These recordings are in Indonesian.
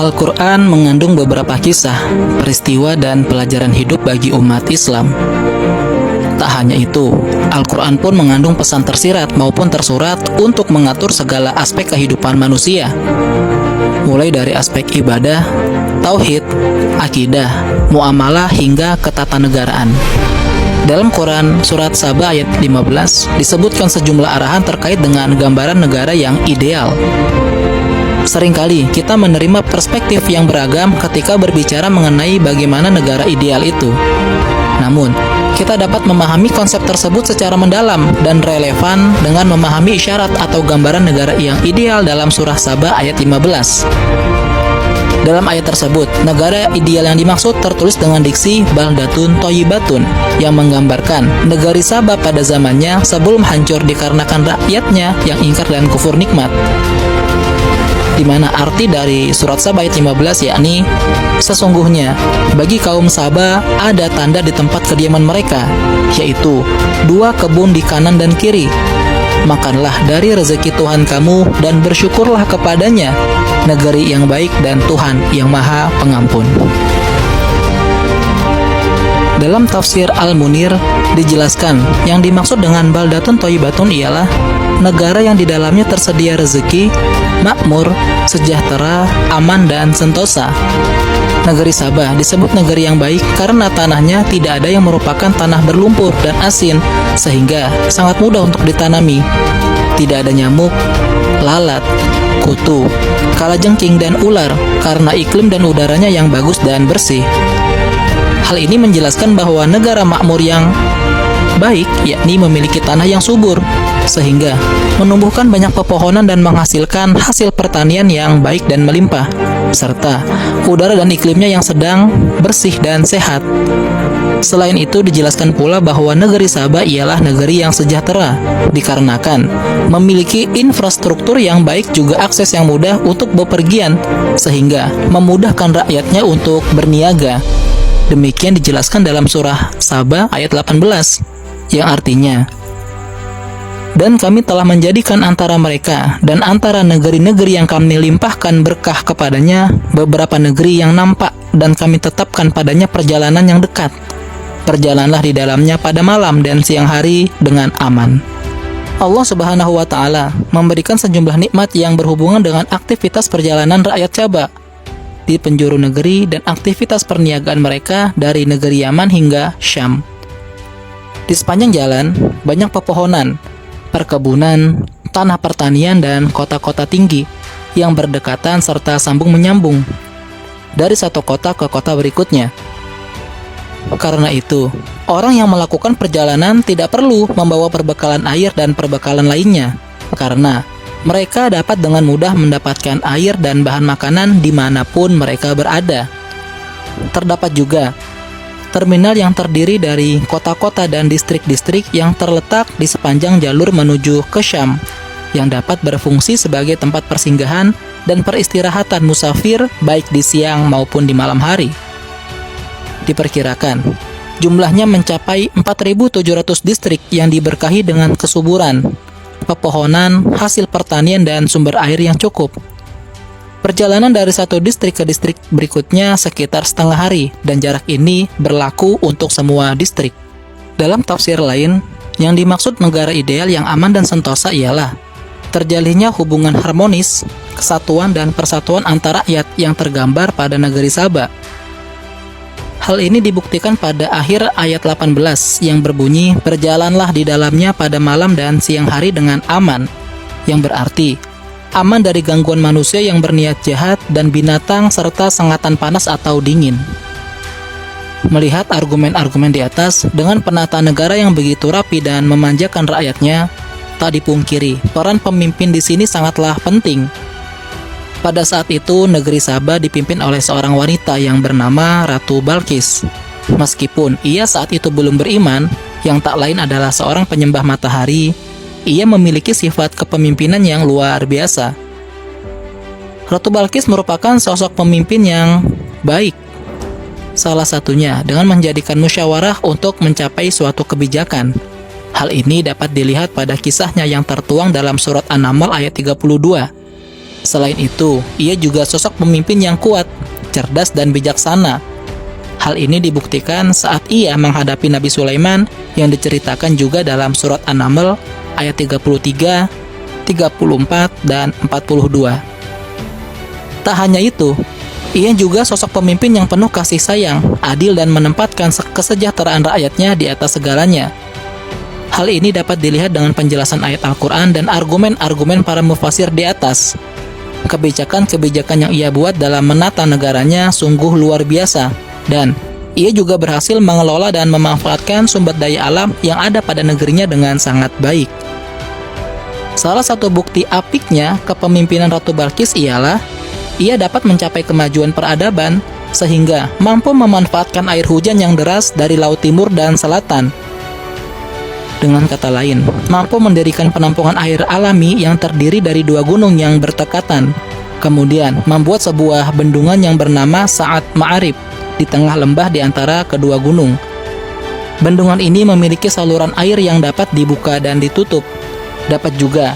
Al-Quran mengandung beberapa kisah, peristiwa, dan pelajaran hidup bagi umat Islam. Tak hanya itu, Al-Quran pun mengandung pesan tersirat maupun tersurat untuk mengatur segala aspek kehidupan manusia, mulai dari aspek ibadah, tauhid, akidah, muamalah, hingga ketatanegaraan. Dalam Quran, surat Saba ayat 15, disebutkan sejumlah arahan terkait dengan gambaran negara yang ideal. Seringkali kita menerima perspektif yang beragam ketika berbicara mengenai bagaimana negara ideal itu. Namun, kita dapat memahami konsep tersebut secara mendalam dan relevan dengan memahami isyarat atau gambaran negara yang ideal dalam surah Saba ayat 15. Dalam ayat tersebut, negara ideal yang dimaksud tertulis dengan diksi baldatun thayyibatun yang menggambarkan negari Saba pada zamannya sebelum hancur dikarenakan rakyatnya yang ingkar dan kufur nikmat. Di mana arti dari surat Saba ayat 15 yakni, sesungguhnya bagi kaum Saba ada tanda di tempat kediaman mereka, yaitu 2 kebun di kanan dan kiri. Makanlah dari rezeki Tuhan kamu dan bersyukurlah kepadanya, negeri yang baik dan Tuhan yang Maha Pengampun. Dalam tafsir Al-Munir dijelaskan yang dimaksud dengan baldatun thayyibatun ialah negara yang di dalamnya tersedia rezeki, makmur, sejahtera, aman, dan sentosa. Negeri Sabah disebut negeri yang baik karena tanahnya tidak ada yang merupakan tanah berlumpur dan asin, sehingga sangat mudah untuk ditanami. Tidak ada nyamuk, lalat, kutu, kalajengking, dan ular karena iklim dan udaranya yang bagus dan bersih. Hal ini menjelaskan bahwa negara makmur yang baik yakni memiliki tanah yang subur, sehingga menumbuhkan banyak pepohonan dan menghasilkan hasil pertanian yang baik dan melimpah, serta udara dan iklimnya yang sedang, bersih, dan sehat. Selain itu, dijelaskan pula bahwa negeri Sabah ialah negeri yang sejahtera, dikarenakan memiliki infrastruktur yang baik juga akses yang mudah untuk bepergian, sehingga memudahkan rakyatnya untuk berniaga. Demikian dijelaskan dalam surah Saba ayat 18, yang artinya, dan kami telah menjadikan antara mereka dan antara negeri-negeri yang kami limpahkan berkah kepadanya beberapa negeri yang nampak, dan kami tetapkan padanya perjalanan yang dekat. Berjalanlah di dalamnya pada malam dan siang hari dengan aman. Allah Subhanahu wa Ta'ala memberikan sejumlah nikmat yang berhubungan dengan aktivitas perjalanan rakyat Sabah di penjuru negeri dan aktivitas perniagaan mereka dari negeri Yaman hingga Syam. Di sepanjang jalan, banyak pepohonan, perkebunan, tanah pertanian, dan kota-kota tinggi yang berdekatan serta sambung menyambung dari satu kota ke kota berikutnya. Karena itu, orang yang melakukan perjalanan tidak perlu membawa perbekalan air dan perbekalan lainnya, karena mereka dapat dengan mudah mendapatkan air dan bahan makanan dimanapun mereka berada. Terdapat juga terminal yang terdiri dari kota-kota dan distrik-distrik yang terletak di sepanjang jalur menuju ke Syam, yang dapat berfungsi sebagai tempat persinggahan dan peristirahatan musafir baik di siang maupun di malam hari. Diperkirakan, jumlahnya mencapai 4.700 distrik yang diberkahi dengan kesuburan, pepohonan, hasil pertanian, dan sumber air yang cukup. Perjalanan dari satu distrik ke distrik berikutnya sekitar setengah hari, dan jarak ini berlaku untuk semua distrik. Dalam tafsir lain, yang dimaksud negara ideal yang aman dan sentosa ialah terjalinnya hubungan harmonis, kesatuan, dan persatuan antara rakyat yang tergambar pada negeri Sabah. Hal ini dibuktikan pada akhir ayat 18 yang berbunyi, berjalanlah di dalamnya pada malam dan siang hari dengan aman, yang berarti aman dari gangguan manusia yang berniat jahat dan binatang serta sengatan panas atau dingin. Melihat argumen-argumen di atas, dengan penata negara yang begitu rapi dan memanjakan rakyatnya, tak dipungkiri peran pemimpin di sini sangatlah penting. Pada saat itu, negeri Sabah dipimpin oleh seorang wanita yang bernama Ratu Balqis. Meskipun ia saat itu belum beriman, yang tak lain adalah seorang penyembah matahari, ia memiliki sifat kepemimpinan yang luar biasa. Ratu Balqis merupakan sosok pemimpin yang baik. Salah satunya dengan menjadikan musyawarah untuk mencapai suatu kebijakan. Hal ini dapat dilihat pada kisahnya yang tertuang dalam surat An-Naml ayat 32. Selain itu, ia juga sosok pemimpin yang kuat, cerdas dan bijaksana. Hal ini dibuktikan saat ia menghadapi Nabi Sulaiman yang diceritakan juga dalam surat An-Naml ayat 33, 34, dan 42. Tak hanya itu, ia juga sosok pemimpin yang penuh kasih sayang, adil dan menempatkan kesejahteraan rakyatnya di atas segalanya. Hal ini dapat dilihat dengan penjelasan ayat Al-Quran dan argumen-argumen para mufasir di atas. Kebijakan-kebijakan yang ia buat dalam menata negaranya sungguh luar biasa, dan ia juga berhasil mengelola dan memanfaatkan sumber daya alam yang ada pada negerinya dengan sangat baik. Salah satu bukti apiknya kepemimpinan Ratu Balqis ialah ia dapat mencapai kemajuan peradaban sehingga mampu memanfaatkan air hujan yang deras dari Laut Timur dan Selatan. Dengan kata lain, mampu mendirikan penampungan air alami yang terdiri dari dua gunung yang berdekatan, kemudian membuat sebuah bendungan yang bernama Sa'at Ma'arib di tengah lembah di antara kedua gunung. Bendungan ini memiliki saluran air yang dapat dibuka dan ditutup, dapat juga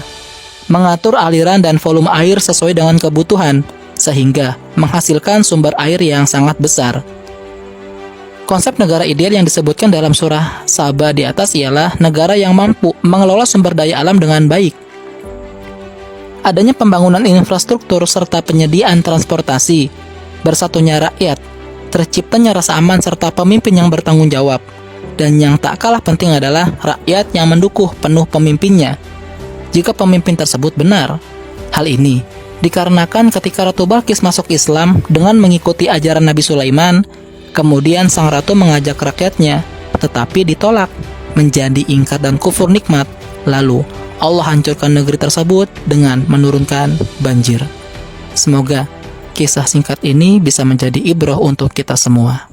mengatur aliran dan volume air sesuai dengan kebutuhan, sehingga menghasilkan sumber air yang sangat besar. Konsep negara ideal yang disebutkan dalam surah Saba di atas ialah negara yang mampu mengelola sumber daya alam dengan baik. Adanya pembangunan infrastruktur serta penyediaan transportasi, bersatunya rakyat, terciptanya rasa aman serta pemimpin yang bertanggung jawab, dan yang tak kalah penting adalah rakyat yang mendukung penuh pemimpinnya. Jika pemimpin tersebut benar, hal ini dikarenakan ketika Ratu Balqis masuk Islam dengan mengikuti ajaran Nabi Sulaiman, kemudian sang ratu mengajak rakyatnya, tetapi ditolak, menjadi ingkar dan kufur nikmat. Lalu Allah hancurkan negeri tersebut dengan menurunkan banjir. Semoga kisah singkat ini bisa menjadi ibrah untuk kita semua.